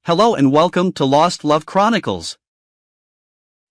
Hello and welcome to Lost Love Chronicles.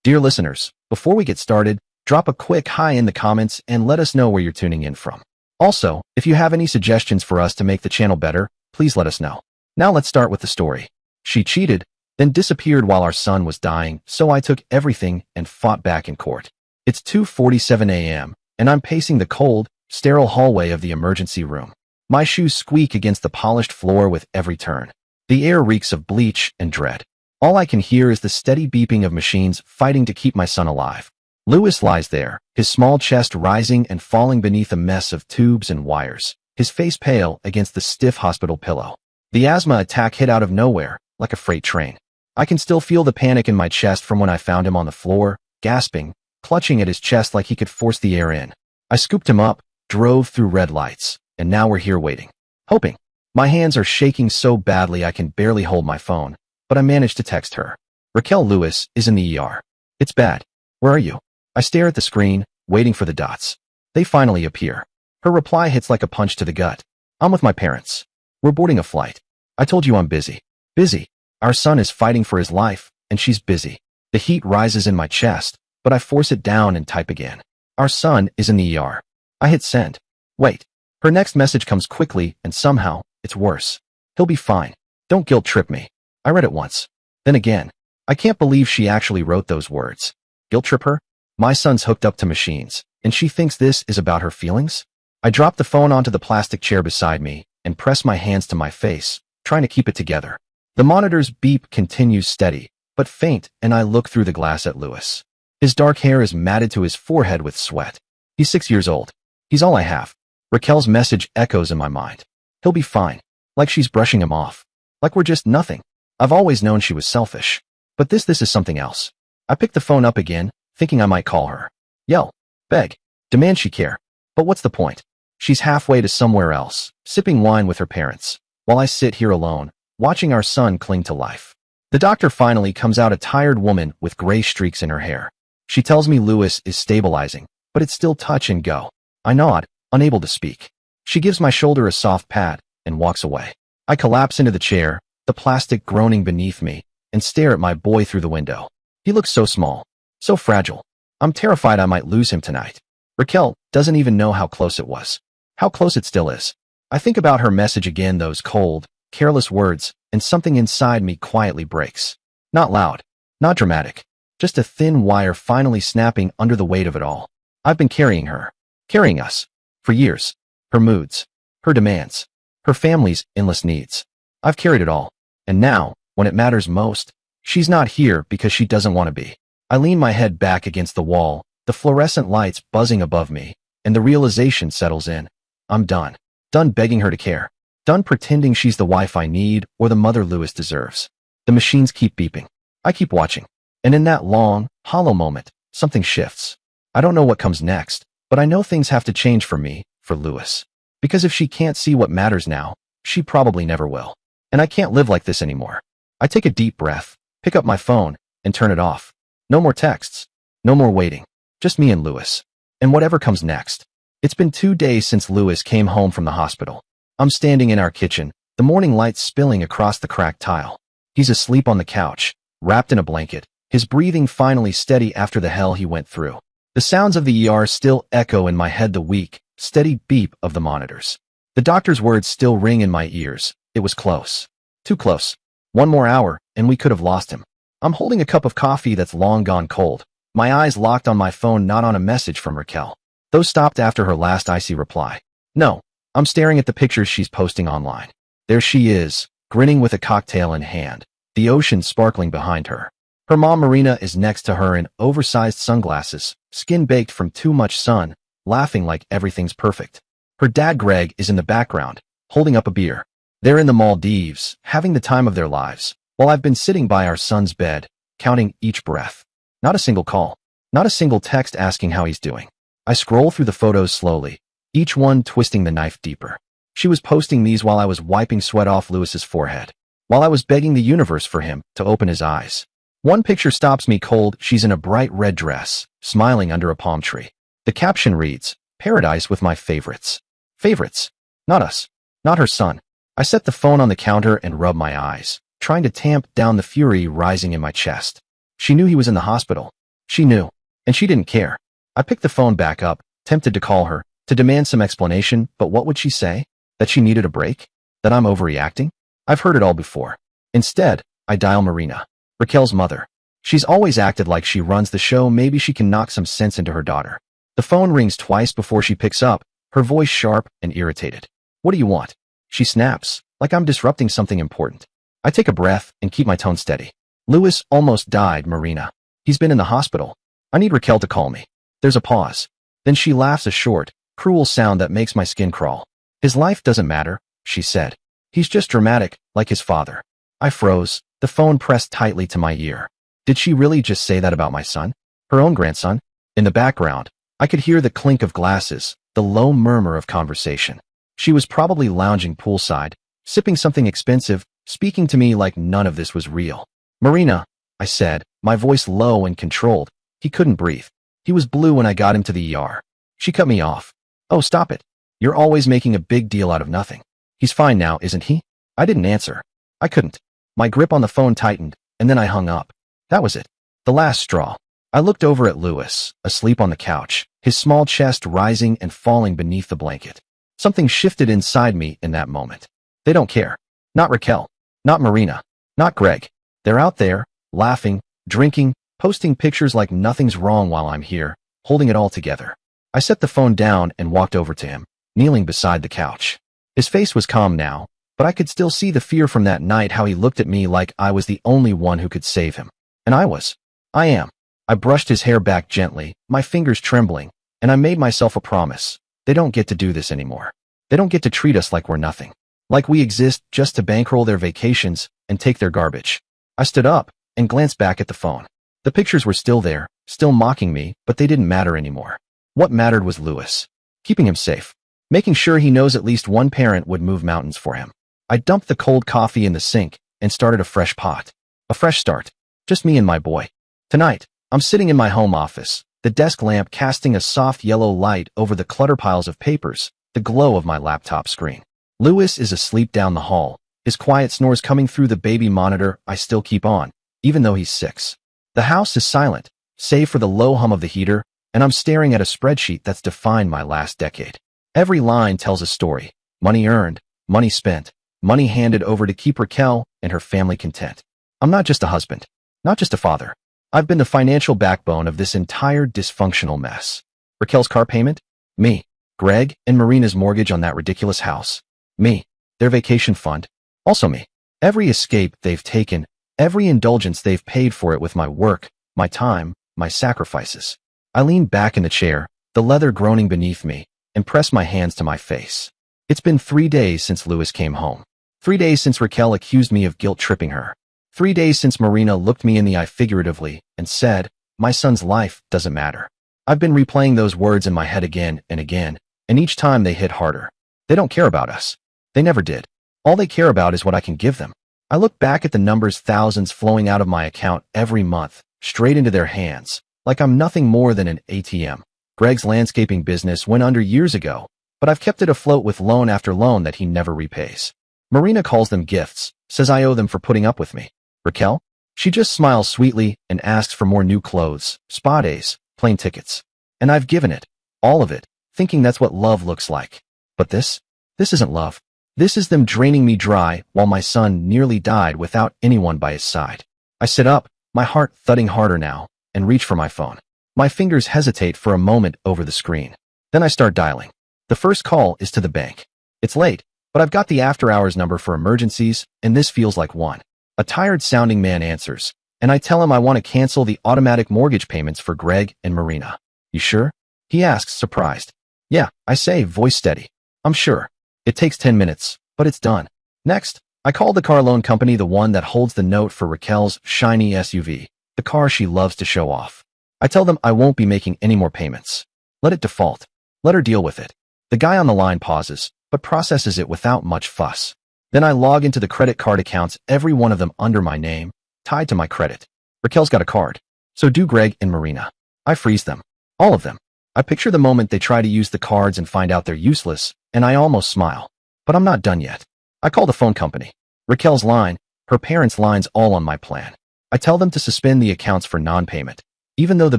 Dear listeners, before we get started, drop a quick hi in the comments and let us know where you're tuning in from. Also, if you have any suggestions for us to make the channel better, please let us know. Now let's start with the story. She cheated, then disappeared while our son was dying, so I took everything and fought back in court. It's 2:47 a.m., and I'm pacing the cold, sterile hallway of the emergency room. My shoes squeak against the polished floor with every turn. The air reeks of bleach and dread. All I can hear is the steady beeping of machines fighting to keep my son alive. Louis lies there, his small chest rising and falling beneath a mess of tubes and wires, his face pale against the stiff hospital pillow. The asthma attack hit out of nowhere, like a freight train. I can still feel the panic in my chest from when I found him on the floor, gasping, clutching at his chest like he could force the air in. I scooped him up, drove through red lights, and now we're here waiting. Hoping. My hands are shaking so badly I can barely hold my phone, but I managed to text her. Raquel Lewis is in the ER. It's bad. Where are you? I stare at the screen, waiting for the dots. They finally appear. Her reply hits like a punch to the gut. I'm with my parents. We're boarding a flight. I told you I'm busy. Busy. Our son is fighting for his life, and she's busy. The heat rises in my chest, but I force it down and type again. Our son is in the ER. I hit send. Wait. Her next message comes quickly, and somehow, it's worse. He'll be fine. Don't guilt trip me. I read it once. Then again. I can't believe she actually wrote those words. Guilt trip her? My son's hooked up to machines, and she thinks this is about her feelings? I drop the phone onto the plastic chair beside me and press my hands to my face, trying to keep it together. The monitor's beep continues steady, but faint, and I look through the glass at Louis. His dark hair is matted to his forehead with sweat. He's 6 years old. He's all I have. Raquel's message echoes in my mind. He'll be fine. Like she's brushing him off. Like we're just nothing. I've always known she was selfish. But this is something else. I pick the phone up again, thinking I might call her. Yell. Beg. Demand she care. But what's the point? She's halfway to somewhere else, sipping wine with her parents, while I sit here alone, watching our son cling to life. The doctor finally comes out, a tired woman with gray streaks in her hair. She tells me Louis is stabilizing, but it's still touch and go. I nod, unable to speak. She gives my shoulder a soft pat and walks away. I collapse into the chair, the plastic groaning beneath me, and stare at my boy through the window. He looks so small, so fragile. I'm terrified I might lose him tonight. Raquel doesn't even know how close it was. How close it still is. I think about her message again, those cold, careless words, and something inside me quietly breaks. Not loud, not dramatic, just a thin wire finally snapping under the weight of it all. I've been carrying her, carrying us, for years. Her moods, her demands, her family's endless needs. I've carried it all. And now, when it matters most, she's not here because she doesn't want to be. I lean my head back against the wall, the fluorescent lights buzzing above me, and the realization settles in. I'm done. Done begging her to care. Done pretending she's the wife I need or the mother Louis deserves. The machines keep beeping. I keep watching. And in that long, hollow moment, something shifts. I don't know what comes next, but I know things have to change for me, for Louis. Because if she can't see what matters now, she probably never will. And I can't live like this anymore. I take a deep breath, pick up my phone, and turn it off. No more texts. No more waiting. Just me and Louis. And whatever comes next. It's been 2 days since Louis came home from the hospital. I'm standing in our kitchen, the morning light spilling across the cracked tile. He's asleep on the couch, wrapped in a blanket, his breathing finally steady after the hell he went through. The sounds of the ER still echo in my head, the weak, steady beep of the monitors. The doctor's words still ring in my ears. It was close. Too close. 1 more hour, and we could have lost him. I'm holding a cup of coffee that's long gone cold, my eyes locked on my phone, not on a message from Raquel. Those stopped after her last icy reply. No, I'm staring at the pictures she's posting online. There she is, grinning with a cocktail in hand, the ocean sparkling behind her. Her mom Marina is next to her in oversized sunglasses, skin baked from too much sun, laughing like everything's perfect. Her dad Greg is in the background, holding up a beer. They're in the Maldives, having the time of their lives, while I've been sitting by our son's bed, counting each breath. Not a single call, not a single text asking how he's doing. I scroll through the photos slowly, each one twisting the knife deeper. She was posting these while I was wiping sweat off Louis's forehead, while I was begging the universe for him to open his eyes. One picture stops me cold. She's in a bright red dress, smiling under a palm tree. The caption reads, "Paradise with my favorites." Favorites. Not us. Not her son. I set the phone on the counter and rub my eyes, trying to tamp down the fury rising in my chest. She knew he was in the hospital. She knew. And she didn't care. I picked the phone back up, tempted to call her, to demand some explanation, but what would she say? That she needed a break? That I'm overreacting? I've heard it all before. Instead, I dial Marina, Raquel's mother. She's always acted like she runs the show. Maybe she can knock some sense into her daughter. The phone rings twice before she picks up, her voice sharp and irritated. What do you want? She snaps, like I'm disrupting something important. I take a breath and keep my tone steady. Louis almost died, Marina. He's been in the hospital. I need Raquel to call me. There's a pause. Then she laughs, a short, cruel sound that makes my skin crawl. His life doesn't matter, she said. He's just dramatic, like his father. I froze, the phone pressed tightly to my ear. Did she really just say that about my son? Her own grandson? In the background, I could hear the clink of glasses, the low murmur of conversation. She was probably lounging poolside, sipping something expensive, speaking to me like none of this was real. Marina, I said, my voice low and controlled. He couldn't breathe. He was blue when I got him to the ER. She cut me off. Oh, stop it. You're always making a big deal out of nothing. He's fine now, isn't he? I didn't answer. I couldn't. My grip on the phone tightened, and then I hung up. That was it. The last straw. I looked over at Louis, asleep on the couch, his small chest rising and falling beneath the blanket. Something shifted inside me in that moment. They don't care. Not Raquel. Not Marina. Not Greg. They're out there, laughing, drinking, posting pictures like nothing's wrong while I'm here, holding it all together. I set the phone down and walked over to him, kneeling beside the couch. His face was calm now, but I could still see the fear from that night, how he looked at me like I was the only one who could save him. And I was. I am. I brushed his hair back gently, my fingers trembling, and I made myself a promise. They don't get to do this anymore. They don't get to treat us like we're nothing. Like we exist just to bankroll their vacations and take their garbage. I stood up and glanced back at the phone. The pictures were still there, still mocking me, but they didn't matter anymore. What mattered was Louis. Keeping him safe. Making sure he knows at least one parent would move mountains for him. I dumped the cold coffee in the sink and started a fresh pot. A fresh start. Just me and my boy. Tonight, I'm sitting in my home office, the desk lamp casting a soft yellow light over the clutter piles of papers, the glow of my laptop screen. Louis is asleep down the hall, his quiet snores coming through the baby monitor I still keep on, even though he's 6. The house is silent, save for the low hum of the heater, and I'm staring at a spreadsheet that's defined my last decade. Every line tells a story. Money earned, money spent, money handed over to keep Raquel and her family content. I'm not just a husband. Not just a father. I've been the financial backbone of this entire dysfunctional mess. Raquel's car payment? Me. Greg and Marina's mortgage on that ridiculous house? Me. Their vacation fund? Also me. Every escape they've taken, every indulgence they've paid for it with my work, my time, my sacrifices. I leaned back in the chair, the leather groaning beneath me, and pressed my hands to my face. It's been 3 days since Louis came home. 3 days since Raquel accused me of guilt-tripping her. 3 days since Marina looked me in the eye figuratively and said, my son's life doesn't matter. I've been replaying those words in my head again, and each time they hit harder. They don't care about us. They never did. All they care about is what I can give them. I look back at the numbers, thousands flowing out of my account every month, straight into their hands, like I'm nothing more than an ATM. Greg's landscaping business went under years ago, but I've kept it afloat with loan after loan that he never repays. Marina calls them gifts, says I owe them for putting up with me. Raquel? She just smiles sweetly and asks for more new clothes, spa days, plane tickets. And I've given it, all of it, thinking that's what love looks like. But this isn't love. This is them draining me dry while my son nearly died without anyone by his side. I sit up, my heart thudding harder now, and reach for my phone. My fingers hesitate for a moment over the screen. Then I start dialing. The first call is to the bank. It's late, but I've got the after-hours number for emergencies, and this feels like one. A tired-sounding man answers, and I tell him I want to cancel the automatic mortgage payments for Greg and Marina. You sure? He asks, surprised. Yeah, I say, voice steady. I'm sure. It takes 10 minutes, but it's done. Next, I call the car loan company, the one that holds the note for Raquel's shiny SUV, the car she loves to show off. I tell them I won't be making any more payments. Let it default. Let her deal with it. The guy on the line pauses, but processes it without much fuss. Then I log into the credit card accounts, every one of them under my name, tied to my credit. Raquel's got a card. So do Greg and Marina. I freeze them. All of them. I picture the moment they try to use the cards and find out they're useless, and I almost smile. But I'm not done yet. I call the phone company. Raquel's line, Her parents' line's all on my plan. I tell them to suspend the accounts for non-payment, even though the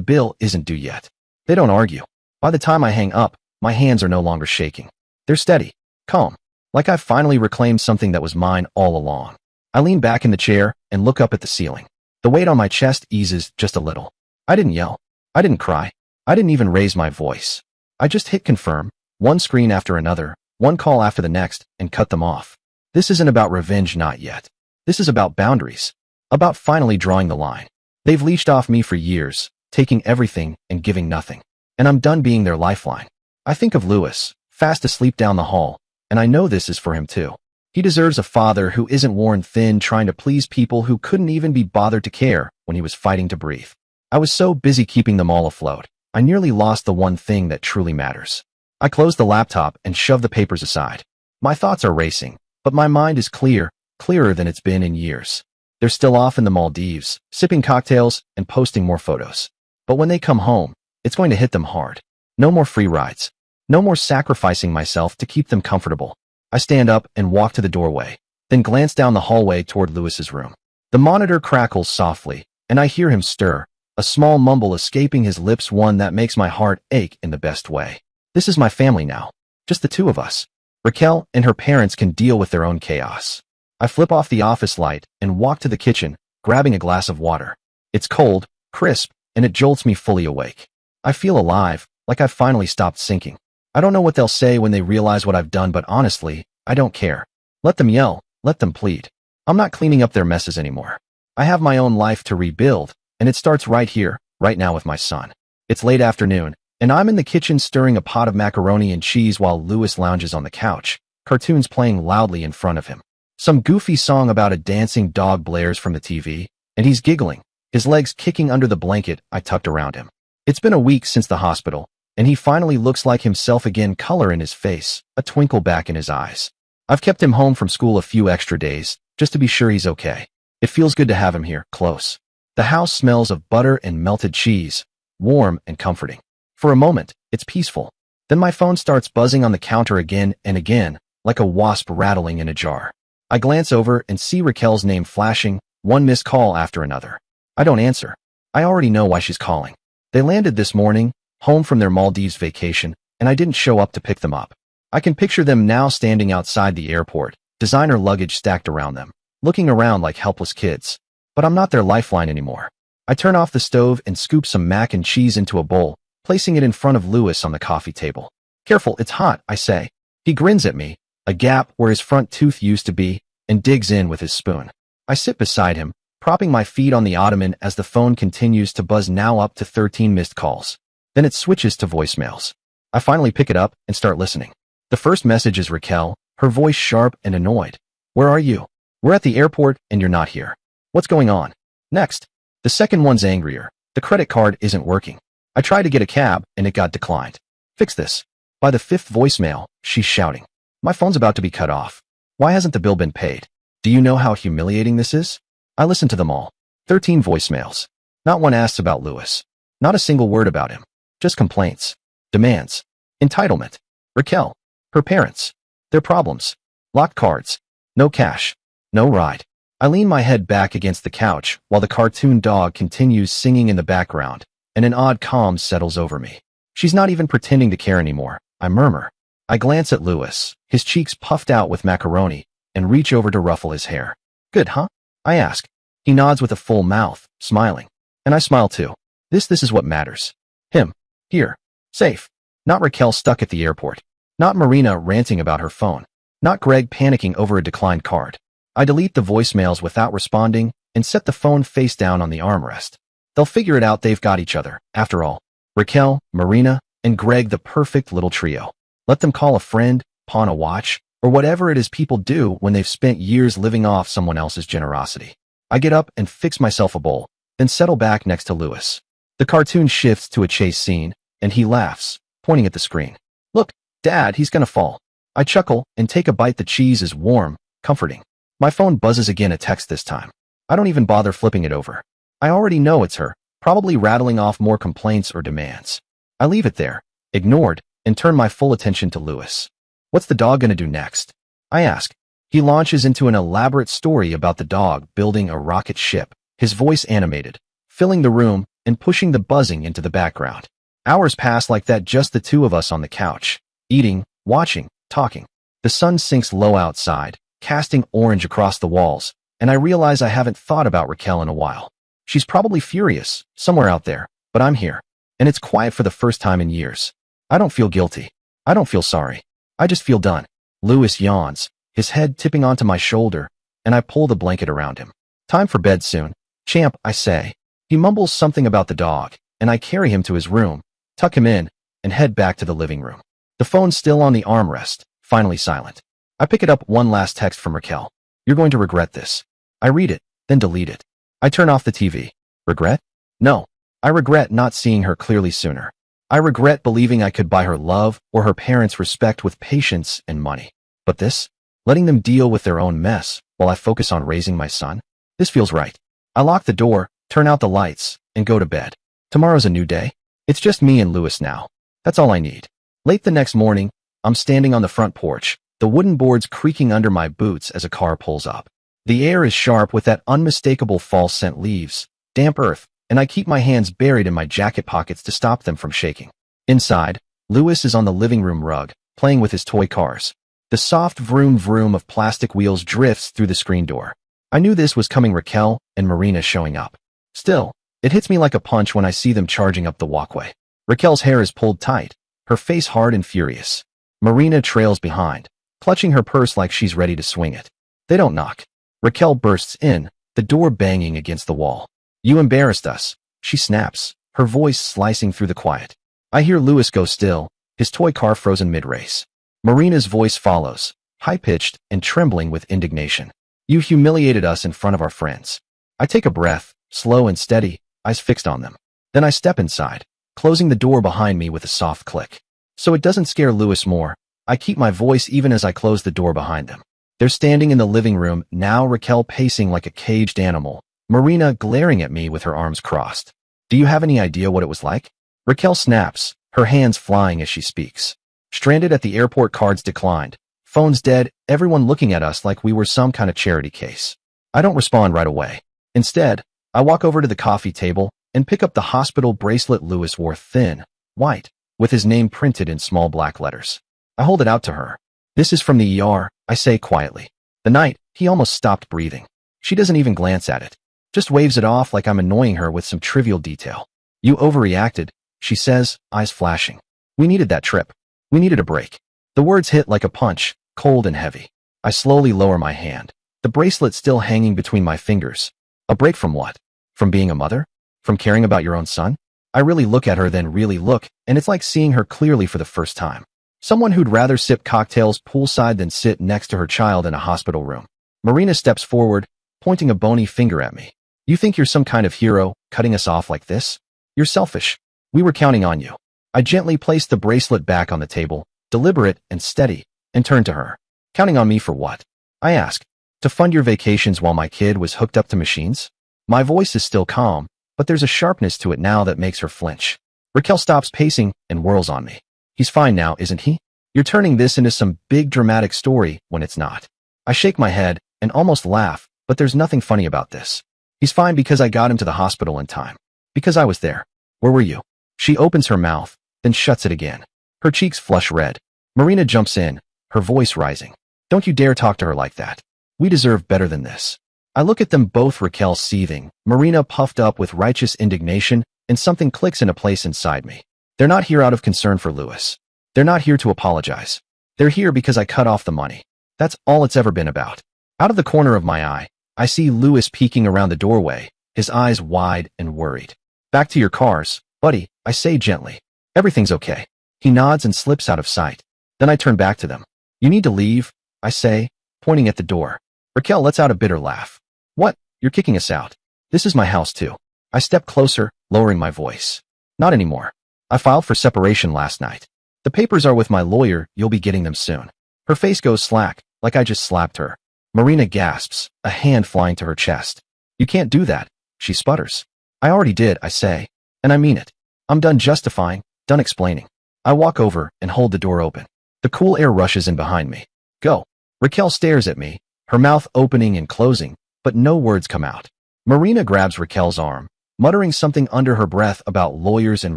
bill isn't due yet. They don't argue. By the time I hang up, my hands are no longer shaking. They're steady, calm, like I've finally reclaimed something that was mine all along. I lean back in the chair and look up at the ceiling. The weight on my chest eases just a little. I didn't yell. I didn't cry. I didn't even raise my voice. I just hit confirm, one screen after another, one call after the next, and cut them off. This isn't about revenge, not yet. This is about boundaries. About finally drawing the line. They've leashed off me for years, taking everything and giving nothing. And I'm done being their lifeline. I think of Louis, fast asleep down the hall, and I know this is for him too. He deserves a father who isn't worn thin trying to please people who couldn't even be bothered to care when he was fighting to breathe. I was so busy keeping them all afloat, I nearly lost the one thing that truly matters. I closed the laptop and shoved the papers aside. My thoughts are racing, but my mind is clear, clearer than it's been in years. They're still off in the Maldives, sipping cocktails and posting more photos. But when they come home, it's going to hit them hard. No more free rides. No more sacrificing myself to keep them comfortable. I stand up and walk to the doorway, then glance down the hallway toward Louis's room. The monitor crackles softly, and I hear him stir, a small mumble escaping his lips, one that makes my heart ache in the best way. This is my family now. Just the two of us. Raquel and her parents can deal with their own chaos. I flip off the office light and walk to the kitchen, grabbing a glass of water. It's cold, crisp, and it jolts me fully awake. I feel alive, like I've finally stopped sinking. I don't know what they'll say when they realize what I've done, but honestly, I don't care. Let them yell, let them plead. I'm not cleaning up their messes anymore. I have my own life to rebuild, and it starts right here, right now with my son. It's late afternoon, and I'm in the kitchen stirring a pot of macaroni and cheese while Louis lounges on the couch, cartoons playing loudly in front of him. Some goofy song about a dancing dog blares from the TV, and he's giggling, his legs kicking under the blanket I tucked around him. It's been a week since the hospital, and he finally looks like himself again, color in his face, a twinkle back in his eyes. I've kept him home from school a few extra days, just to be sure he's okay. It feels good to have him here, close. The house smells of butter and melted cheese, warm and comforting. For a moment, it's peaceful. Then my phone starts buzzing on the counter again and again, like a wasp rattling in a jar. I glance over and see Raquel's name flashing, one missed call after another. I don't answer. I already know why she's calling. They landed this morning, home from their Maldives vacation, and I didn't show up to pick them up. I can picture them now standing outside the airport, designer luggage stacked around them, looking around like helpless kids. But I'm not their lifeline anymore. I turn off the stove and scoop some mac and cheese into a bowl, placing it in front of Louis on the coffee table. Careful, it's hot, I say. He grins at me, a gap where his front tooth used to be, and digs in with his spoon. I sit beside him, propping my feet on the ottoman as the phone continues to buzz, now up to 13 missed calls. Then it switches to voicemails. I finally pick it up and start listening. The first message is Raquel, her voice sharp and annoyed. Where are you? We're at the airport and you're not here. What's going on? Next. The second one's angrier. The credit card isn't working. I tried to get a cab and it got declined. Fix this. By the fifth voicemail, she's shouting. My phone's about to be cut off. Why hasn't the bill been paid? Do you know how humiliating this is? I listened to them all. 13 voicemails. Not one asks about Louis. Not a single word about him. Just complaints. Demands. Entitlement. Raquel. Her parents. Their problems. Locked cards. No cash. No ride. I lean my head back against the couch while the cartoon dog continues singing in the background, and an odd calm settles over me. She's not even pretending to care anymore, I murmur. I glance at Louis, his cheeks puffed out with macaroni, and reach over to ruffle his hair. Good, huh? I ask. He nods with a full mouth, smiling. And I smile too. This is what matters. Him. Here. Safe. Not Raquel stuck at the airport. Not Marina ranting about her phone. Not Greg panicking over a declined card. I delete the voicemails without responding and set the phone face down on the armrest. They'll figure it out, they've got each other, after all. Raquel, Marina, and Greg, the perfect little trio. Let them call a friend, pawn a watch, or whatever it is people do when they've spent years living off someone else's generosity. I get up and fix myself a bowl, then settle back next to Louis. The cartoon shifts to a chase scene, and he laughs, pointing at the screen. Look, Dad, he's gonna fall. I chuckle and take a bite. The cheese is warm, comforting. My phone buzzes again, a text this time. I don't even bother flipping it over. I already know it's her, probably rattling off more complaints or demands. I leave it there, ignored, and turn my full attention to Louis. What's the dog gonna do next? I ask. He launches into an elaborate story about the dog building a rocket ship, his voice animated, filling the room and pushing the buzzing into the background. Hours pass like that, just the two of us on the couch, eating, watching, talking. The sun sinks low outside, casting orange across the walls, and I realize I haven't thought about Raquel in a while. She's probably furious, somewhere out there, but I'm here. And it's quiet for the first time in years. I don't feel guilty. I don't feel sorry. I just feel done. Louis yawns, his head tipping onto my shoulder, and I pull the blanket around him. Time for bed soon. Champ, I say. He mumbles something about the dog, and I carry him to his room, tuck him in, and head back to the living room. The phone's still on the armrest, finally silent. I pick it up, one last text from Raquel. You're going to regret this. I read it, then delete it. I turn off the TV. Regret? No. I regret not seeing her clearly sooner. I regret believing I could buy her love or her parents' respect with patience and money. But this? Letting them deal with their own mess while I focus on raising my son? This feels right. I lock the door, turn out the lights, and go to bed. Tomorrow's a new day. It's just me and Louis now. That's all I need. Late the next morning, I'm standing on the front porch, the wooden boards creaking under my boots as a car pulls up. The air is sharp with that unmistakable fall scent, leaves, damp earth, and I keep my hands buried in my jacket pockets to stop them from shaking. Inside, Louis is on the living room rug, playing with his toy cars. The soft vroom vroom of plastic wheels drifts through the screen door. I knew this was coming, Raquel and Marina showing up. Still, it hits me like a punch when I see them charging up the walkway. Raquel's hair is pulled tight, her face hard and furious. Marina trails behind, clutching her purse like she's ready to swing it. They don't knock. Raquel bursts in, the door banging against the wall. You embarrassed us, she snaps, her voice slicing through the quiet. I hear Louis go still, his toy car frozen mid-race. Marina's voice follows, high-pitched and trembling with indignation. You humiliated us in front of our friends. I take a breath, slow and steady, eyes fixed on them. Then I step inside, closing the door behind me with a soft click. So it doesn't scare Louis more, I keep my voice even as I close the door behind them. They're standing in the living room, now Raquel pacing like a caged animal, Marina glaring at me with her arms crossed. Do you have any idea what it was like? Raquel snaps, her hands flying as she speaks. Stranded at the airport, cards declined. Phone's dead, everyone looking at us like we were some kind of charity case. I don't respond right away. Instead, I walk over to the coffee table and pick up the hospital bracelet Louis wore, thin, white, with his name printed in small black letters. I hold it out to her. This is from the ER, I say quietly. The night, he almost stopped breathing. She doesn't even glance at it. Just waves it off like I'm annoying her with some trivial detail. You overreacted, she says, eyes flashing. We needed that trip. We needed a break. The words hit like a punch, cold and heavy. I slowly lower my hand, the bracelet still hanging between my fingers. A break from what? From being a mother? From caring about your own son? I really look at her, then really look, and it's like seeing her clearly for the first time. Someone who'd rather sip cocktails poolside than sit next to her child in a hospital room. Marina steps forward, pointing a bony finger at me. You think you're some kind of hero, cutting us off like this? You're selfish. We were counting on you. I gently place the bracelet back on the table, deliberate and steady, and turn to her. Counting on me for what? I ask. To fund your vacations while my kid was hooked up to machines? My voice is still calm, but there's a sharpness to it now that makes her flinch. Raquel stops pacing and whirls on me. He's fine now, isn't he? You're turning this into some big dramatic story when it's not. I shake my head and almost laugh, but there's nothing funny about this. He's fine because I got him to the hospital in time. Because I was there. Where were you? She opens her mouth, then shuts it again. Her cheeks flush red. Marina jumps in, her voice rising. Don't you dare talk to her like that. We deserve better than this. I look at them both, Raquel seething, Marina puffed up with righteous indignation, and something clicks into place inside me. They're not here out of concern for Louis. They're not here to apologize. They're here because I cut off the money. That's all it's ever been about. Out of the corner of my eye, I see Louis peeking around the doorway, his eyes wide and worried. Back to your cars, buddy, I say gently. Everything's okay. He nods and slips out of sight. Then I turn back to them. You need to leave, I say, pointing at the door. Raquel lets out a bitter laugh. What? You're kicking us out. This is my house too. I step closer, lowering my voice. Not anymore. I filed for separation last night. The papers are with my lawyer, you'll be getting them soon. Her face goes slack, like I just slapped her. Marina gasps, a hand flying to her chest. You can't do that, she sputters. I already did, I say. And I mean it. I'm done justifying, done explaining. I walk over and hold the door open. The cool air rushes in behind me. Go. Raquel stares at me, her mouth opening and closing, but no words come out. Marina grabs Raquel's arm, muttering something under her breath about lawyers and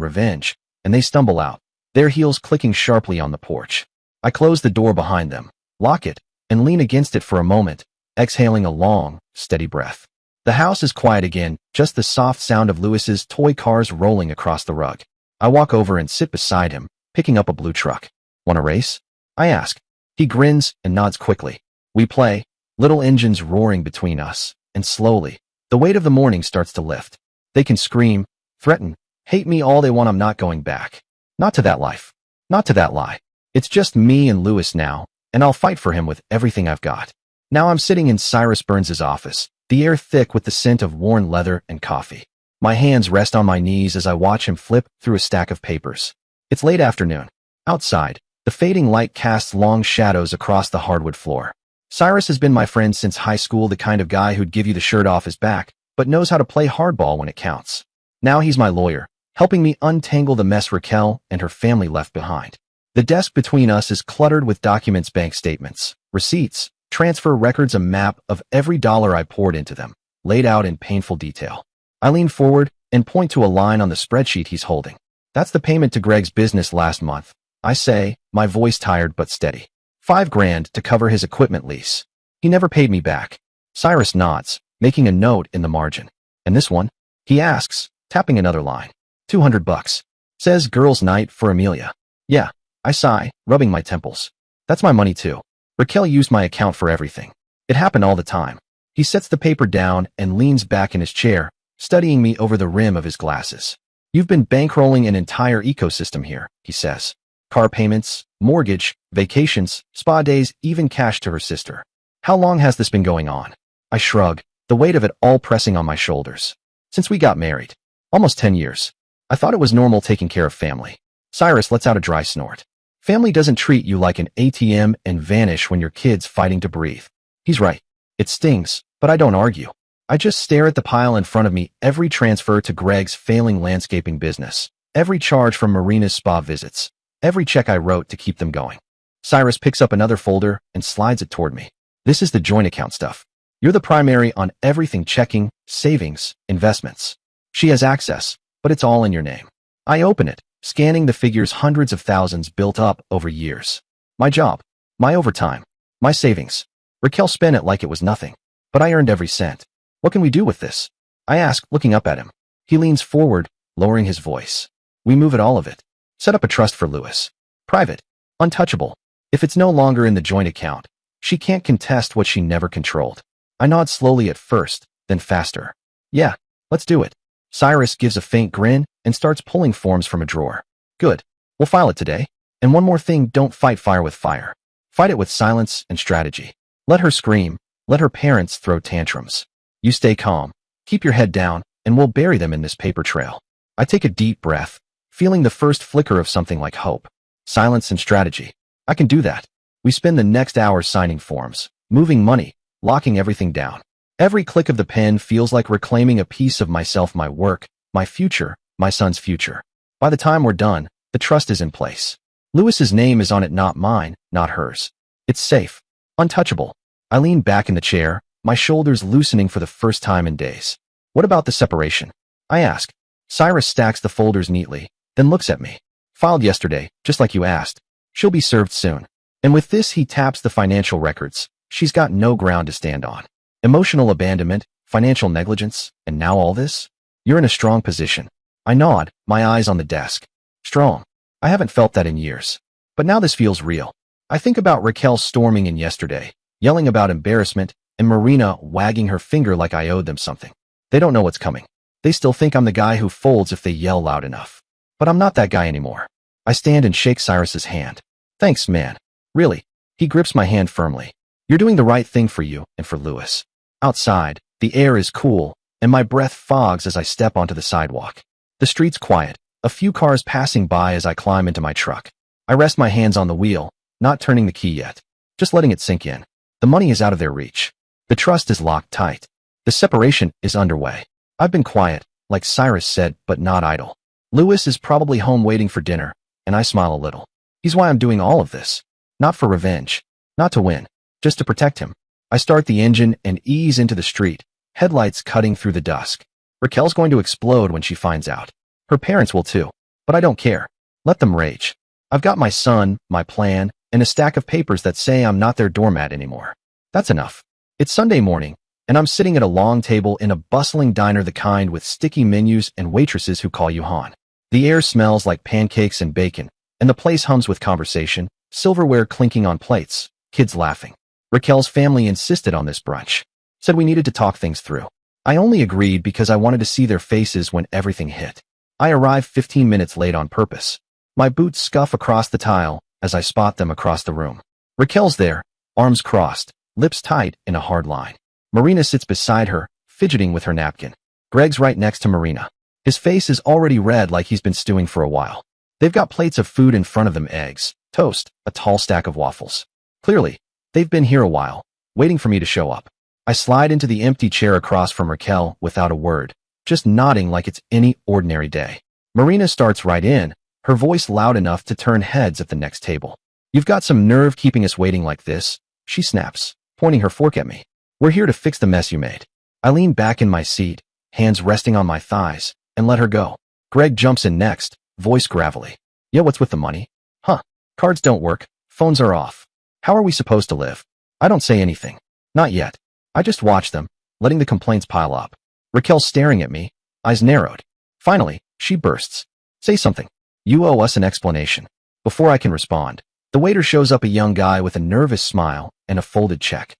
revenge, and they stumble out, their heels clicking sharply on the porch. I close the door behind them, lock it, and lean against it for a moment, exhaling a long, steady breath. The house is quiet again, just the soft sound of Louis's toy cars rolling across the rug. I walk over and sit beside him, picking up a blue truck. Want a race? I ask. He grins and nods quickly. We play, little engines roaring between us, and slowly, the weight of the morning starts to lift. They can scream, threaten, hate me all they want. I'm not going back. Not to that life. Not to that lie. It's just me and Louis now, and I'll fight for him with everything I've got. Now I'm sitting in Cyrus Burns's office, the air thick with the scent of worn leather and coffee. My hands rest on my knees as I watch him flip through a stack of papers. It's late afternoon. Outside, the fading light casts long shadows across the hardwood floor. Cyrus has been my friend since high school, the kind of guy who'd give you the shirt off his back, but knows how to play hardball when it counts. Now he's my lawyer, helping me untangle the mess Raquel and her family left behind. The desk between us is cluttered with documents, bank statements, receipts, transfer records, a map of every dollar I poured into them, laid out in painful detail. I lean forward and point to a line on the spreadsheet he's holding. That's the payment to Greg's business last month, I say, my voice tired but steady. $5,000 to cover his equipment lease. He never paid me back. Cyrus nods, making a note in the margin. And this one? He asks, tapping another line. $200. Says girls' night for Amelia. Yeah, I sigh, rubbing my temples. That's my money too. Raquel used my account for everything. It happened all the time. He sets the paper down and leans back in his chair, studying me over the rim of his glasses. You've been bankrolling an entire ecosystem here, he says. Car payments, mortgage, vacations, spa days, even cash to her sister. How long has this been going on? I shrug, the weight of it all pressing on my shoulders. Since we got married. Almost 10 years. I thought it was normal taking care of family. Cyrus lets out a dry snort. Family doesn't treat you like an ATM and vanish when your kid's fighting to breathe. He's right. It stings, but I don't argue. I just stare at the pile in front of me, every transfer to Greg's failing landscaping business, every charge from Marina's spa visits, every check I wrote to keep them going. Cyrus picks up another folder and slides it toward me. This is the joint account stuff. You're the primary on everything: checking, savings, investments. She has access, but it's all in your name. I open it, scanning the figures, hundreds of thousands built up over years. My job, my overtime, my savings. Raquel spent it like it was nothing, but I earned every cent. What can we do with this? I ask, looking up at him. He leans forward, lowering his voice. We move it, all of it. Set up a trust for Louis. Private. Untouchable. If it's no longer in the joint account, she can't contest what she never controlled. I nod slowly at first, then faster. Yeah, let's do it. Cyrus gives a faint grin and starts pulling forms from a drawer. Good. We'll file it today. And one more thing, don't fight fire with fire. Fight it with silence and strategy. Let her scream. Let her parents throw tantrums. You stay calm. Keep your head down, and we'll bury them in this paper trail. I take a deep breath, feeling the first flicker of something like hope. Silence and strategy. I can do that. We spend the next hour signing forms, moving money, locking everything down. Every click of the pen feels like reclaiming a piece of myself, my work, my future, my son's future. By the time we're done, the trust is in place. Louis's name is on it, not mine, not hers. It's safe. Untouchable. I lean back in the chair, my shoulders loosening for the first time in days. What about the separation? I ask. Cyrus stacks the folders neatly, then looks at me. Filed yesterday, just like you asked. She'll be served soon. And with this, he taps the financial records. She's got no ground to stand on. Emotional abandonment, financial negligence, and now all this? You're in a strong position. I nod, my eyes on the desk. Strong. I haven't felt that in years. But now this feels real. I think about Raquel storming in yesterday, yelling about embarrassment, and Marina wagging her finger like I owed them something. They don't know what's coming. They still think I'm the guy who folds if they yell loud enough. But I'm not that guy anymore. I stand and shake Cyrus's hand. Thanks, man. Really. He grips my hand firmly. You're doing the right thing for you and for Louis. Outside, the air is cool, and my breath fogs as I step onto the sidewalk. The street's quiet, a few cars passing by as I climb into my truck. I rest my hands on the wheel, not turning the key yet, just letting it sink in. The money is out of their reach. The trust is locked tight. The separation is underway. I've been quiet, like Cyrus said, but not idle. Louis is probably home waiting for dinner, and I smile a little. He's why I'm doing all of this. Not for revenge. Not to win. just to protect him. I start the engine and ease into the street, headlights cutting through the dusk. Raquel's going to explode when she finds out. Her parents will too, but I don't care. Let them rage. I've got my son, my plan, and a stack of papers that say I'm not their doormat anymore. That's enough. It's Sunday morning, and I'm sitting at a long table in a bustling diner, the kind with sticky menus and waitresses who call you hon. The air smells like pancakes and bacon, and the place hums with conversation, silverware clinking on plates, kids laughing. Raquel's family insisted on this brunch. Said we needed to talk things through. I only agreed because I wanted to see their faces when everything hit. I arrived 15 minutes late on purpose. My boots scuff across the tile as I spot them across the room. Raquel's there, arms crossed, lips tight in a hard line. Marina sits beside her, fidgeting with her napkin. Greg's right next to Marina. His face is already red like he's been stewing for a while. They've got plates of food in front of them, eggs, toast, a tall stack of waffles. Clearly, they've been here a while, waiting for me to show up. I slide into the empty chair across from Raquel without a word, just nodding like it's any ordinary day. Marina starts right in, her voice loud enough to turn heads at the next table. You've got some nerve keeping us waiting like this, she snaps, pointing her fork at me. We're here to fix the mess you made. I lean back in my seat, hands resting on my thighs, and let her go. Greg jumps in next, voice gravelly. Yeah, what's with the money? Huh. Cards don't work, phones are off. How are we supposed to live? I don't say anything. Not yet. I just watch them, letting the complaints pile up. Raquel's staring at me, eyes narrowed. Finally, she bursts. Say something. You owe us an explanation. Before I can respond, the waiter shows up, a young guy with a nervous smile and a folded check.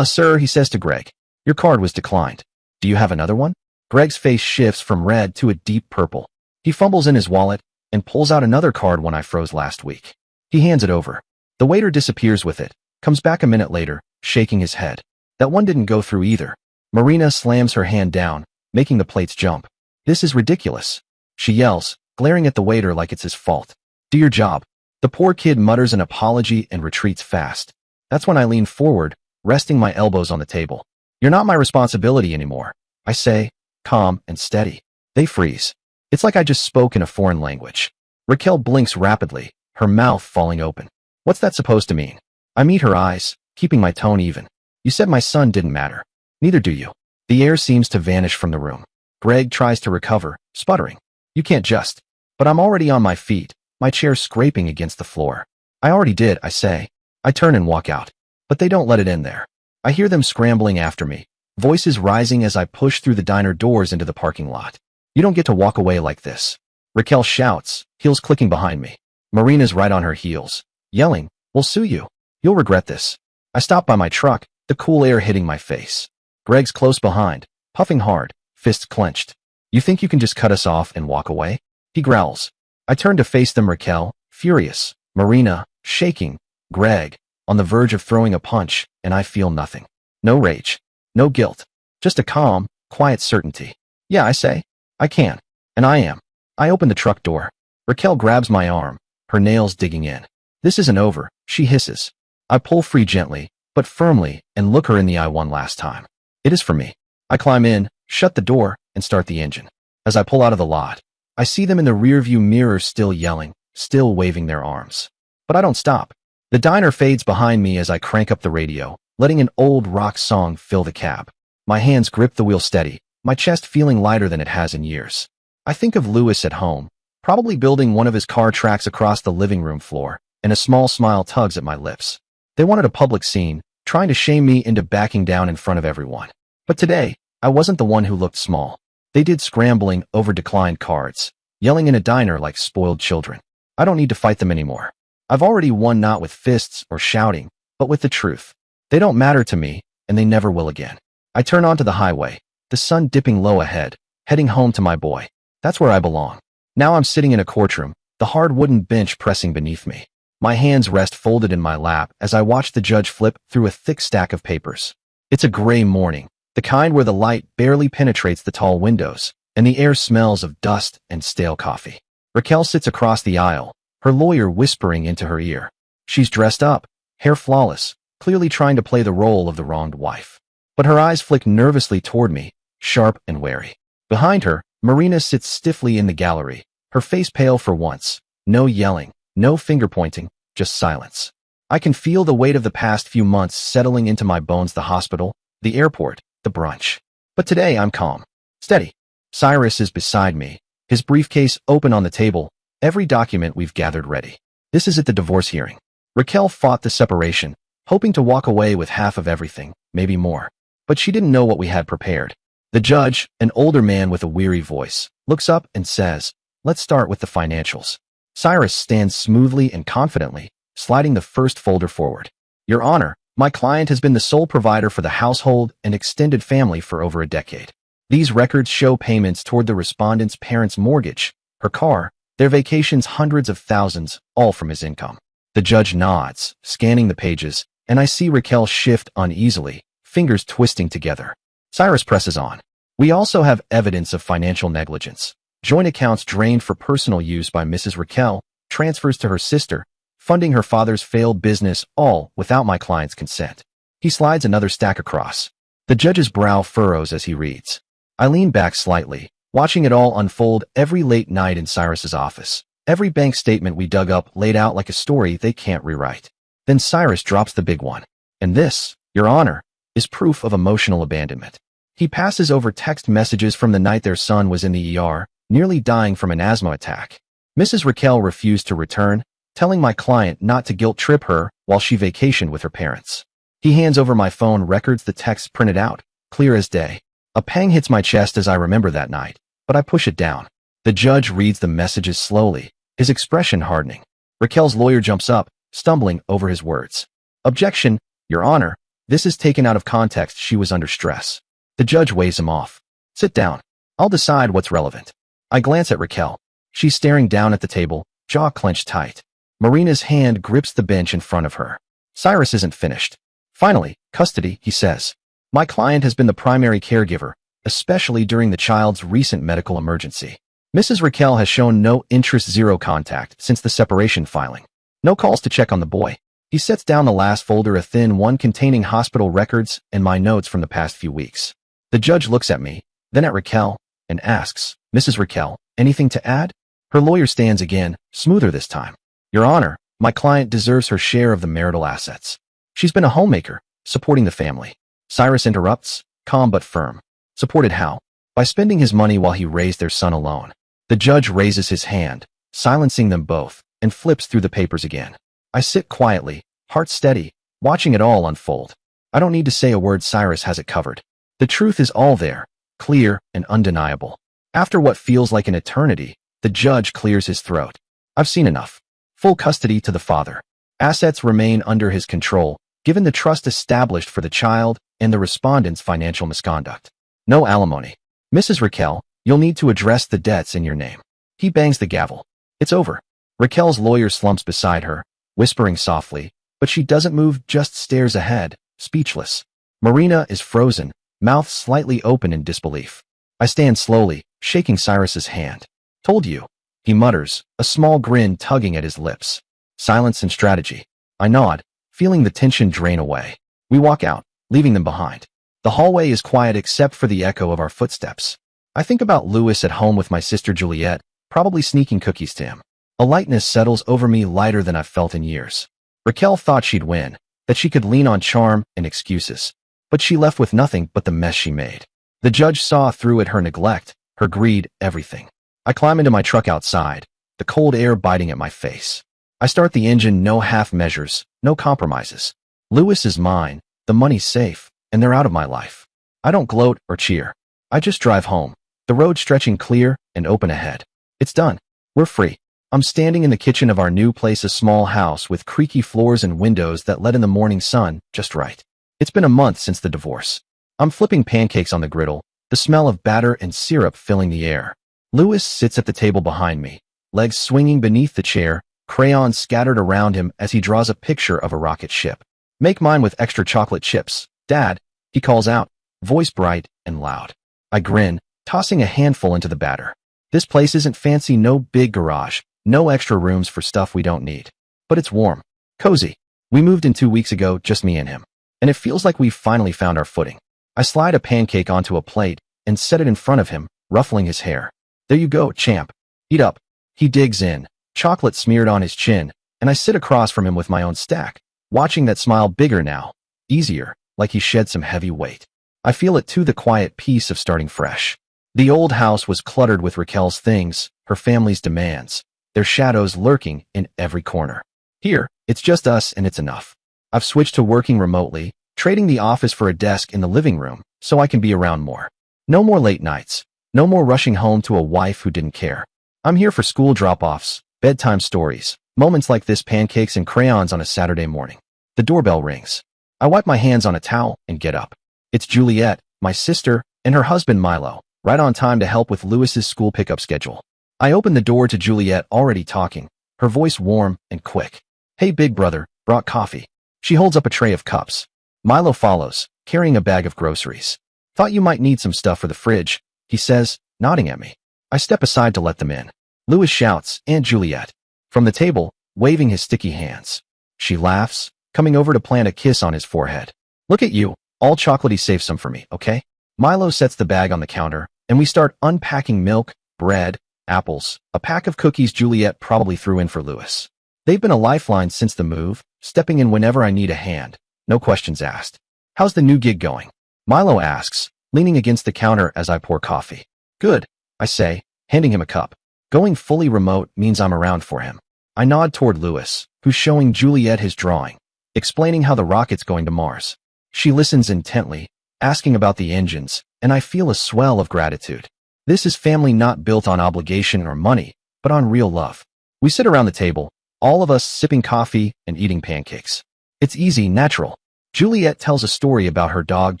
Sir, he says to Greg. Your card was declined. Do you have another one? Greg's face shifts from red to a deep purple. He fumbles in his wallet and pulls out another card, one I froze last week. He hands it over. The waiter disappears with it, comes back a minute later, shaking his head. That one didn't go through either. Marina slams her hand down, making the plates jump. This is ridiculous, she yells, glaring at the waiter like it's his fault. Do your job. The poor kid mutters an apology and retreats fast. That's when I lean forward, resting my elbows on the table. You're not my responsibility anymore, I say, calm and steady. They freeze. It's like I just spoke in a foreign language. Raquel blinks rapidly, her mouth falling open. What's that supposed to mean? I meet her eyes, keeping my tone even. You said my son didn't matter. Neither do you. The air seems to vanish from the room. Greg tries to recover, sputtering. You can't just. But I'm already on my feet, my chair scraping against the floor. I already did, I say. I turn and walk out. But they don't let it end there. I hear them scrambling after me, voices rising as I push through the diner doors into the parking lot. You don't get to walk away like this. Raquel shouts, heels clicking behind me. Marina's right on her heels, yelling, we'll sue you. You'll regret this. I stop by my truck, the cool air hitting my face. Greg's close behind, puffing hard, fists clenched. You think you can just cut us off and walk away? He growls. I turn to face them, Raquel, furious, Marina, shaking, Greg, on the verge of throwing a punch, and I feel nothing. No rage. No guilt. Just a calm, quiet certainty. Yeah, I say. I can. And I am. I open the truck door. Raquel grabs my arm, her nails digging in. This isn't over, she hisses. I pull free gently, but firmly, and look her in the eye one last time. It is for me. I climb in, shut the door, and start the engine. As I pull out of the lot, I see them in the rearview mirror, still yelling, still waving their arms. But I don't stop. The diner fades behind me as I crank up the radio, letting an old rock song fill the cab. My hands grip the wheel steady, my chest feeling lighter than it has in years. I think of Louis at home, probably building one of his car tracks across the living room floor, and a small smile tugs at my lips. They wanted a public scene, trying to shame me into backing down in front of everyone. But today, I wasn't the one who looked small. They did, scrambling over declined cards, yelling in a diner like spoiled children. I don't need to fight them anymore. I've already won, not with fists or shouting, but with the truth. They don't matter to me, and they never will again. I turn onto the highway, the sun dipping low ahead, heading home to my boy. That's where I belong. Now I'm sitting in a courtroom, the hard wooden bench pressing beneath me. My hands rest folded in my lap as I watch the judge flip through a thick stack of papers. It's a gray morning, the kind where the light barely penetrates the tall windows, and the air smells of dust and stale coffee. Raquel sits across the aisle, her lawyer whispering into her ear. She's dressed up, hair flawless, clearly trying to play the role of the wronged wife. But her eyes flick nervously toward me, sharp and wary. Behind her, Marina sits stiffly in the gallery, her face pale for once. No yelling, no finger pointing, just silence. I can feel the weight of the past few months settling into my bones, the hospital, the airport, the brunch. But today I'm calm. Steady. Cyrus is beside me, his briefcase open on the table, every document we've gathered ready. This is at the divorce hearing. Raquel fought the separation, hoping to walk away with half of everything, maybe more. But she didn't know what we had prepared. The judge, an older man with a weary voice, looks up and says, "Let's start with the financials." Cyrus stands smoothly and confidently, sliding the first folder forward. "Your Honor, my client has been the sole provider for the household and extended family for over a decade. These records show payments toward the respondent's parents' mortgage, her car, their vacations, hundreds of thousands, all from his income." The judge nods, scanning the pages, and I see Raquel shift uneasily, fingers twisting together. Cyrus presses on. "We also have evidence of financial negligence. Joint accounts drained for personal use by Mrs. Raquel, transfers to her sister, funding her father's failed business, all without my client's consent." He slides another stack across. The judge's brow furrows as he reads. I lean back slightly, watching it all unfold every late night in Cyrus's office. Every bank statement we dug up laid out like a story they can't rewrite. Then Cyrus drops the big one. "And this, Your Honor, is proof of emotional abandonment." He passes over text messages from the night their son was in the ER, nearly dying from an asthma attack. Mrs. Raquel refused to return, telling my client not to guilt trip her while she vacationed with her parents. He hands over my phone records, the text printed out, clear as day. A pang hits my chest as I remember that night, but I push it down. The judge reads the messages slowly, his expression hardening. Raquel's lawyer jumps up, stumbling over his words. "Objection, Your Honor, this is taken out of context. She was under stress." The judge waves him off. "Sit down. I'll decide what's relevant." I glance at Raquel. She's staring down at the table, jaw clenched tight. Marina's hand grips the bench in front of her. Cyrus isn't finished. "Finally, custody," he says. "My client has been the primary caregiver, especially during the child's recent medical emergency. Mrs. Raquel has shown no interest, zero contact since the separation filing. No calls to check on the boy." He sets down the last folder, a thin one containing hospital records and my notes from the past few weeks. The judge looks at me, then at Raquel, and asks, "Mrs. Raquel, anything to add?" Her lawyer stands again, smoother this time. "Your Honor, my client deserves her share of the marital assets. She's been a homemaker, supporting the family." Cyrus interrupts, calm but firm. "Supported how?" "By spending his money while he raised their son alone." The judge raises his hand, silencing them both, and flips through the papers again. I sit quietly, heart steady, watching it all unfold. I don't need to say a word. Cyrus has it covered. The truth is all there, clear and undeniable. After what feels like an eternity, the judge clears his throat. "I've seen enough. Full custody to the father. Assets remain under his control, given the trust established for the child and the respondent's financial misconduct. No alimony. Mrs. Raquel, you'll need to address the debts in your name." He bangs the gavel. "It's over." Raquel's lawyer slumps beside her, whispering softly, but she doesn't move, just stares ahead, speechless. Marina is frozen, mouth slightly open in disbelief. I stand slowly, shaking Cyrus's hand. "Told you," he mutters, a small grin tugging at his lips. Silence and strategy. I nod, feeling the tension drain away. We walk out, leaving them behind. The hallway is quiet except for the echo of our footsteps. I think about Louis at home with my sister Juliet, probably sneaking cookies to him. A lightness settles over me, lighter than I've felt in years. Raquel thought she'd win, that she could lean on charm and excuses. But she left with nothing but the mess she made. The judge saw through it, her neglect, her greed, everything. I climb into my truck outside, the cold air biting at my face. I start the engine, no half measures, no compromises. Louis is mine, the money's safe, and they're out of my life. I don't gloat or cheer. I just drive home, the road stretching clear and open ahead. It's done. We're free. I'm standing in the kitchen of our new place, a small house with creaky floors and windows that let in the morning sun just right. It's been a month since the divorce. I'm flipping pancakes on the griddle, the smell of batter and syrup filling the air. Louis sits at the table behind me, legs swinging beneath the chair, crayons scattered around him as he draws a picture of a rocket ship. "Make mine with extra chocolate chips, Dad," he calls out, voice bright and loud. I grin, tossing a handful into the batter. This place isn't fancy, no big garage, no extra rooms for stuff we don't need. But it's warm, cozy. We moved in 2 weeks ago, just me and him. And it feels like we've finally found our footing. I slide a pancake onto a plate and set it in front of him, ruffling his hair. "There you go, champ. Eat up." He digs in, chocolate smeared on his chin, and I sit across from him with my own stack, watching that smile bigger now, easier, like he shed some heavy weight. I feel it too, the quiet peace of starting fresh. The old house was cluttered with Raquel's things, her family's demands, their shadows lurking in every corner. Here, it's just us and it's enough. I've switched to working remotely, trading the office for a desk in the living room so I can be around more. No more late nights. No more rushing home to a wife who didn't care. I'm here for school drop-offs, bedtime stories, moments like this, pancakes and crayons on a Saturday morning. The doorbell rings. I wipe my hands on a towel and get up. It's Juliet, my sister, and her husband Milo, right on time to help with Lewis's school pickup schedule. I open the door to Juliet already talking, her voice warm and quick. Hey big brother, brought coffee. She holds up a tray of cups. Milo follows, carrying a bag of groceries. Thought you might need some stuff for the fridge, he says, nodding at me. I step aside to let them in. Lewis shouts, "Aunt Juliet," from the table, waving his sticky hands. She laughs, coming over to plant a kiss on his forehead. Look at you, all chocolatey, save some for me, okay? Milo sets the bag on the counter, and we start unpacking milk, bread, apples, a pack of cookies Juliet probably threw in for Lewis. They've been a lifeline since the move, stepping in whenever I need a hand, no questions asked. How's the new gig going? Milo asks, leaning against the counter as I pour coffee. Good, I say, handing him a cup. Going fully remote means I'm around for him. I nod toward Lewis, who's showing Juliet his drawing, explaining how the rocket's going to Mars. She listens intently, asking about the engines, and I feel a swell of gratitude. This is family not built on obligation or money, but on real love. We sit around the table, all of us sipping coffee and eating pancakes. It's easy, natural. Juliet tells a story about her dog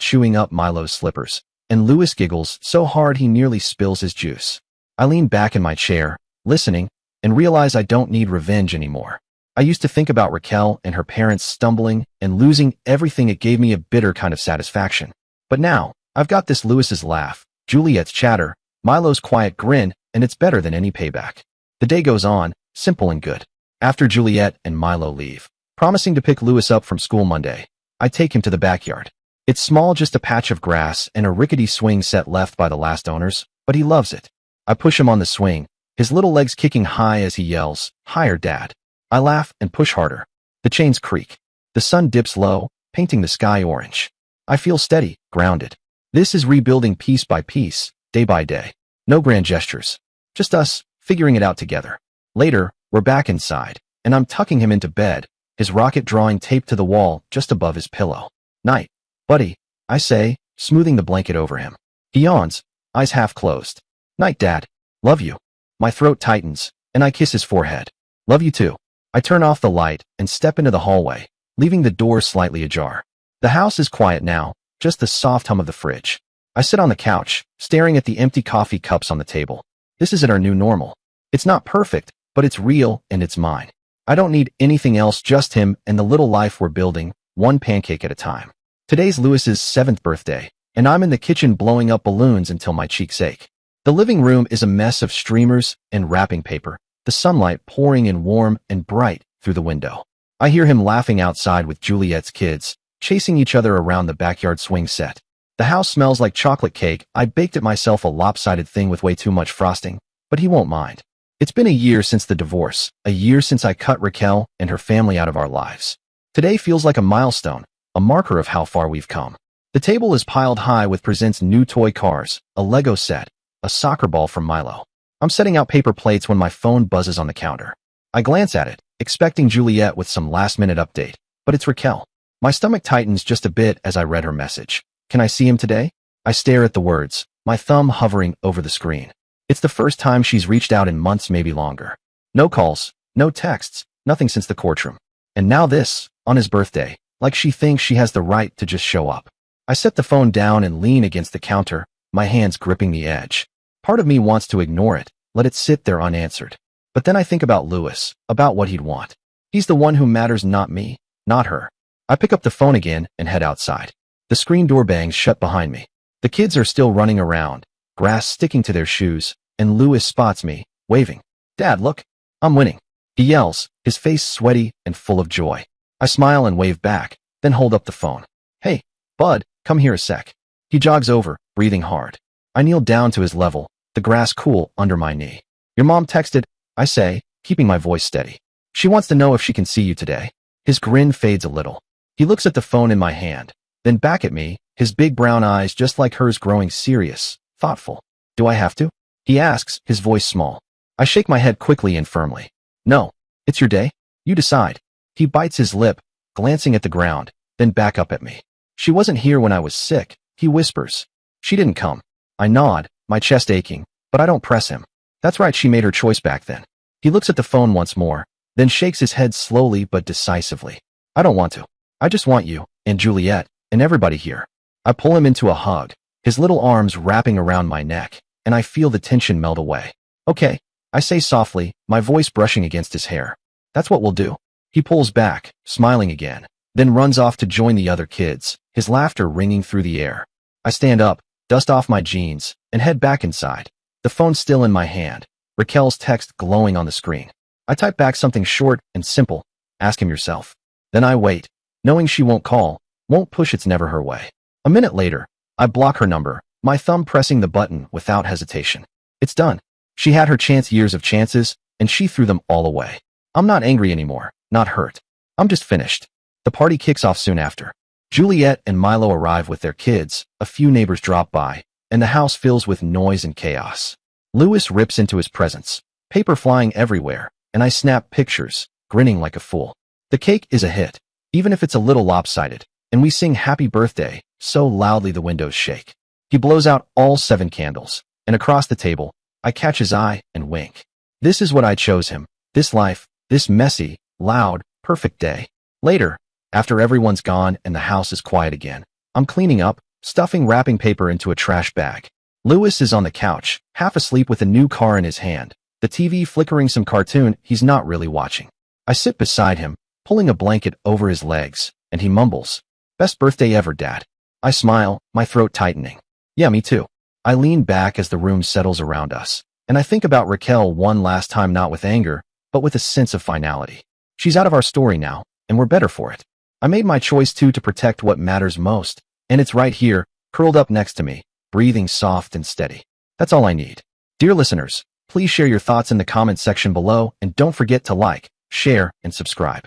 chewing up Milo's slippers, and Lewis giggles so hard he nearly spills his juice. I lean back in my chair, listening, and realize I don't need revenge anymore. I used to think about Raquel and her parents stumbling and losing everything. It gave me a bitter kind of satisfaction. But now, I've got this: Lewis's laugh, Juliet's chatter, Milo's quiet grin, and it's better than any payback. The day goes on, simple and good. After Juliet and Milo leave, promising to pick Lewis up from school Monday, I take him to the backyard. It's small, just a patch of grass and a rickety swing set left by the last owners, but he loves it. I push him on the swing, his little legs kicking high as he yells, "Higher, Dad." I laugh and push harder. The chains creak. The sun dips low, painting the sky orange. I feel steady, grounded. This is rebuilding piece by piece, day by day. No grand gestures. Just us, figuring it out together. Later, we're back inside, and I'm tucking him into bed, his rocket drawing taped to the wall just above his pillow. Night, buddy, I say, smoothing the blanket over him. He yawns, eyes half closed. Night, Dad. Love you. My throat tightens, and I kiss his forehead. Love you too. I turn off the light and step into the hallway, leaving the door slightly ajar. The house is quiet now, just the soft hum of the fridge. I sit on the couch, staring at the empty coffee cups on the table. This isn't our new normal. It's not perfect, but it's real and it's mine. I don't need anything else, just him and the little life we're building, one pancake at a time. Today's Lewis's 7th birthday, and I'm in the kitchen blowing up balloons until my cheeks ache. The living room is a mess of streamers and wrapping paper, the sunlight pouring in warm and bright through the window. I hear him laughing outside with Juliet's kids, chasing each other around the backyard swing set. The house smells like chocolate cake. I baked it myself, a lopsided thing with way too much frosting, but he won't mind. It's been a year since the divorce, a year since I cut Raquel and her family out of our lives. Today feels like a milestone, a marker of how far we've come. The table is piled high with presents: new toy cars, a Lego set, a soccer ball from Milo. I'm setting out paper plates when my phone buzzes on the counter. I glance at it, expecting Juliet with some last-minute update, but it's Raquel. My stomach tightens just a bit as I read her message. Can I see him today? I stare at the words, my thumb hovering over the screen. It's the first time she's reached out in months, maybe longer. No calls, no texts, nothing since the courtroom. And now this, on his birthday, like she thinks she has the right to just show up. I set the phone down and lean against the counter, my hands gripping the edge. Part of me wants to ignore it, let it sit there unanswered. But then I think about Lewis, about what he'd want. He's the one who matters, not me, not her. I pick up the phone again and head outside. The screen door bangs shut behind me. The kids are still running around, grass sticking to their shoes, and Lewis spots me, waving. Dad, look, I'm winning. He yells, his face sweaty and full of joy. I smile and wave back, then hold up the phone. Hey, bud, come here a sec. He jogs over, breathing hard. I kneel down to his level, the grass cool under my knee. Your mom texted, I say, keeping my voice steady. She wants to know if she can see you today. His grin fades a little. He looks at the phone in my hand, then back at me, his big brown eyes just like hers growing serious, thoughtful. Do I have to? He asks, his voice small. I shake my head quickly and firmly. No. It's your day. You decide. He bites his lip, glancing at the ground, then back up at me. She wasn't here when I was sick, he whispers. She didn't come. I nod, my chest aching, but I don't press him. That's right, she made her choice back then. He looks at the phone once more, then shakes his head slowly but decisively. I don't want to. I just want you, and Juliet, and everybody here. I pull him into a hug, his little arms wrapping around my neck, and I feel the tension melt away. Okay, I say softly, my voice brushing against his hair. That's what we'll do. He pulls back, smiling again, then runs off to join the other kids, his laughter ringing through the air. I stand up, dust off my jeans, and head back inside. The phone still in my hand, Raquel's text glowing on the screen. I type back something short and simple. Ask him yourself. Then I wait, knowing she won't call, won't push, it's never her way. A minute later, I block her number, my thumb pressing the button without hesitation. It's done. She had her chance, years of chances, and she threw them all away. I'm not angry anymore, not hurt. I'm just finished. The party kicks off soon after. Juliet and Milo arrive with their kids, a few neighbors drop by, and the house fills with noise and chaos. Louis rips into his presence, paper flying everywhere, and I snap pictures, grinning like a fool. The cake is a hit, even if it's a little lopsided, and we sing happy birthday so loudly the windows shake. He blows out all 7 candles, and across the table, I catch his eye and wink. This is what I chose him, this life, this messy, loud, perfect day. Later, after everyone's gone and the house is quiet again, I'm cleaning up, stuffing wrapping paper into a trash bag. Louis is on the couch, half asleep with a new car in his hand, the TV flickering some cartoon he's not really watching. I sit beside him, pulling a blanket over his legs, and he mumbles, "Best birthday ever, Dad." I smile, my throat tightening. Yeah, me too. I lean back as the room settles around us, and I think about Raquel one last time, not with anger, but with a sense of finality. She's out of our story now, and we're better for it. I made my choice too, to protect what matters most, and it's right here, curled up next to me, breathing soft and steady. That's all I need. Dear listeners, please share your thoughts in the comments section below, and don't forget to like, share, and subscribe.